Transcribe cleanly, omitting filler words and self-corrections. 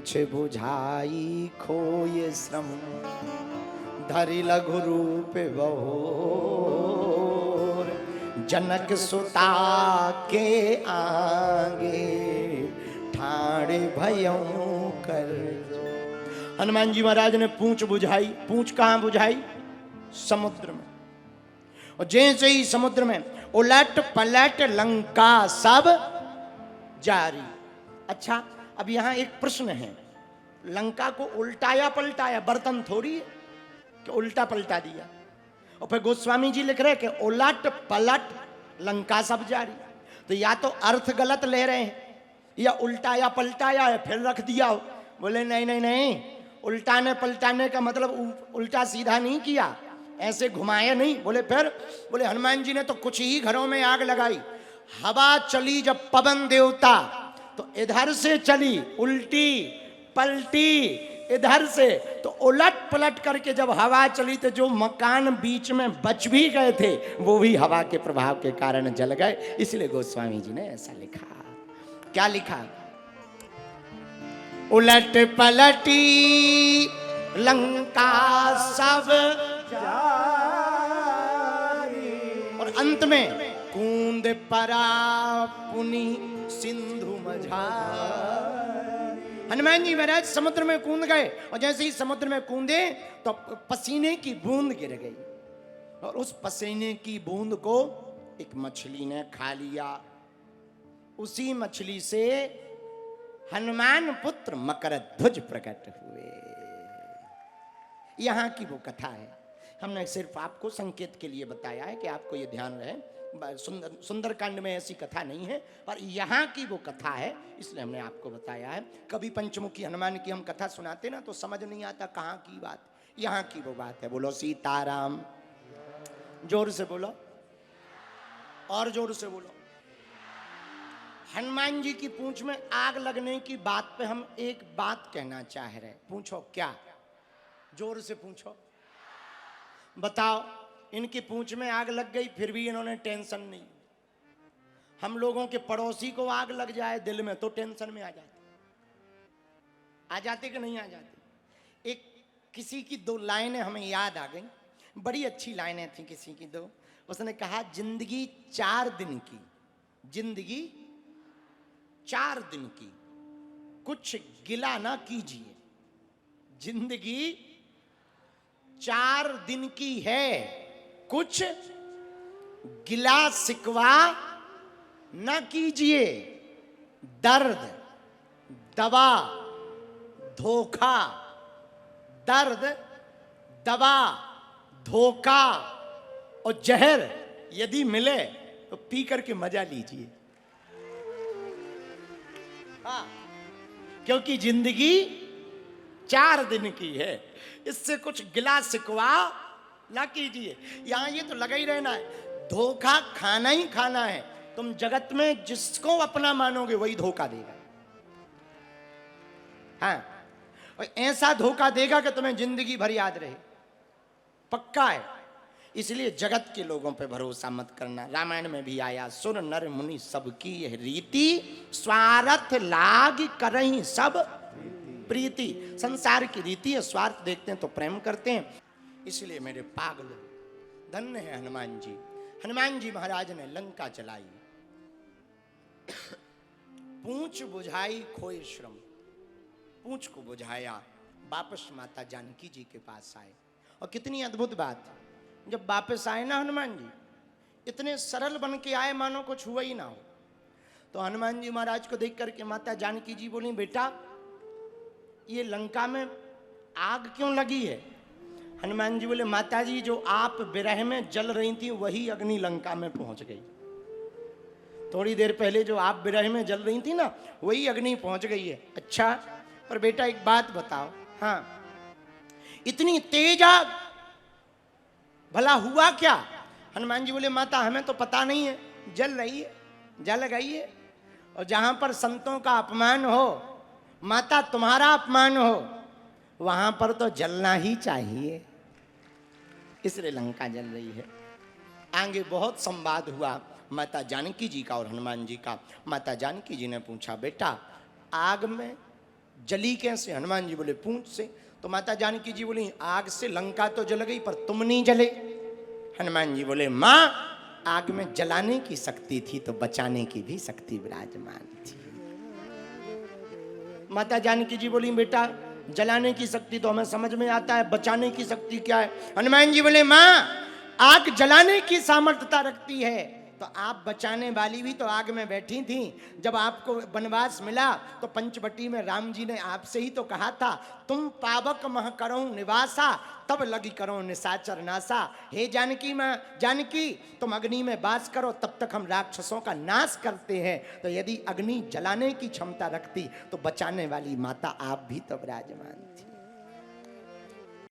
पूछ बुझाई खोए श्रम, धरि लघु रूप बहोर, जनक सुता के आगे ठाणे भयों कर। हनुमान जी महाराज ने पूंछ बुझाई। पूंछ कहां बुझाई? समुद्र में। और जैसे ही समुद्र में उलट पलट लंका सब जारी। अच्छा, अब यहां एक प्रश्न है, लंका को उल्टाया पलटाया? बर्तन थोड़ी है कि उल्टा पलटा दिया। और फिर गोस्वामी जी लिख रहे कि उलट पलट लंका सब जारी। तो या तो अर्थ गलत ले रहे हैं या उल्टाया पलटाया है फिर रख दिया हो। बोले नहीं नहीं नहीं, उल्टाने पलटाने का मतलब उल्टा सीधा नहीं किया, ऐसे घुमाए नहीं। बोले फिर? बोले हनुमान जी ने तो कुछ ही घरों में आग लगाई। हवा चली जब पवन देवता तो इधर से चली, उल्टी पलटी इधर से, तो उलट पलट करके जब हवा चली तो जो मकान बीच में बच भी गए थे वो भी हवा के प्रभाव के कारण जल गए। इसलिए गोस्वामी जी ने ऐसा लिखा। क्या लिखा? उलट पलटी लंका सब जारी, और अंत में कूंद परा पुनि सिंधु मझारी। हनुमान जी महाराज समुद्र में कूद गए और जैसे ही समुद्र में कूदे तो पसीने की बूंद गिर गई और उस पसीने की बूंद को एक मछली ने खा लिया। उसी मछली से हनुमान पुत्र मकरध्वज प्रकट हुए। यहां की वो कथा है। हमने सिर्फ आपको संकेत के लिए बताया है कि आपको ये ध्यान रहे, सुंदरकांड में ऐसी कथा नहीं है, पर यहाँ की वो कथा है, इसलिए हमने आपको बताया है। कभी पंचमुखी हनुमान की हम कथा सुनाते ना तो समझ नहीं आता कहाँ की बात, यहाँ की वो बात है। बोलो सीताराम, जोर से बोलो और जोर से बोलो। हनुमान जी की पूंछ में आग लगने की बात पे हम एक बात कहना चाह रहे। पूछो क्या? जोर से पूछो, बताओ। इनकी पूंछ में आग लग गई फिर भी इन्होंने टेंशन नहीं। हम लोगों के पड़ोसी को आग लग जाए दिल में तो टेंशन में आ जाते कि नहीं आ जाते? एक किसी की दो लाइनें हमें याद आ गई, बड़ी अच्छी लाइनें थी किसी की दो। उसने कहा जिंदगी 4 दिन की, जिंदगी 4 दिन की, कुछ गिला ना कीजिए। जिंदगी 4 दिन की है, कुछ गिला सिकवा न कीजिए। दर्द, दवा, धोखा, दर्द, दवा, धोखा और जहर यदि मिले तो पी करके मजा लीजिए। हाँ, क्योंकि जिंदगी 4 दिन की है, इससे कुछ गिला सिकवा ना कीजिए। यहां ये तो लगा ही रहना है, धोखा खाना ही खाना है। तुम जगत में जिसको अपना मानोगे वही धोखा देगा। हाँ, और ऐसा धोखा देगा कि तुम्हें जिंदगी भर याद रहे, पक्का है। इसलिए जगत के लोगों पे भरोसा मत करना। रामायण में भी आया, सुर नर मुनि सबकी यह रीति, स्वार्थ लाग करहीं सब प्रीति। संसार की रीति है, स्वार्थ देखते हैं तो प्रेम करते हैं। इसलिए मेरे पागल, धन्य है हनुमान जी। हनुमान जी महाराज ने लंका चलाई, पूंछ बुझाई खोए श्रम, पूंछ को बुझाया, वापस माता जानकी जी के पास आए। और कितनी अद्भुत बात, जब वापस आए ना हनुमान जी, इतने सरल बन के आए मानो कुछ हुआ ही ना हो। तो हनुमान जी महाराज को देख करके माता जानकी जी बोली, बेटा ये लंका में आग क्यों लगी है? हनुमान जी बोले, माता जी जो आप विरह में जल रही थी वही अग्नि लंका में पहुंच गई। थोड़ी देर पहले जो आप विरह में जल रही थी ना वही अग्नि पहुंच गई है। अच्छा, पर बेटा एक बात बताओ, हाँ इतनी तेज आग, भला हुआ क्या? हनुमान जी बोले, माता हमें तो पता नहीं है, जल रही है, जल गई है। और जहां पर संतों का अपमान हो, माता तुम्हारा अपमान हो, वहां पर तो जलना ही चाहिए, इसलिए लंका जल रही है। आगे बहुत संवाद हुआ माता जानकी जी का और हनुमान जी का। माता जानकी जी ने पूछा, बेटा आग में जली कैसे? हनुमान जी बोले पूंछ से। तो माता जानकी जी बोली आग से लंका तो जल गई पर तुम नहीं जले। हनुमान जी बोले मां, आग में जलाने की शक्ति थी तो बचाने की भी शक्ति विराजमान थी। माता जानकी जी बोली बेटा जलाने की शक्ति तो हमें समझ में आता है, बचाने की शक्ति क्या है? हनुमान जी बोले मां, आग जलाने की सामर्थ्यता रखती है तो आप बचाने वाली भी तो आग में बैठी थी। जब आपको वनवास मिला तो पंचवटी में राम जी ने आपसे ही तो कहा था तुम पावक मह करो निवासा तब लगी करो निशाचर नासा। हे जानकी मां, जानकी तुम अग्नि में वास करो तब तक हम राक्षसों का नाश करते हैं। तो यदि अग्नि जलाने की क्षमता रखती तो बचाने वाली माता आप भी तो विराजमान थी।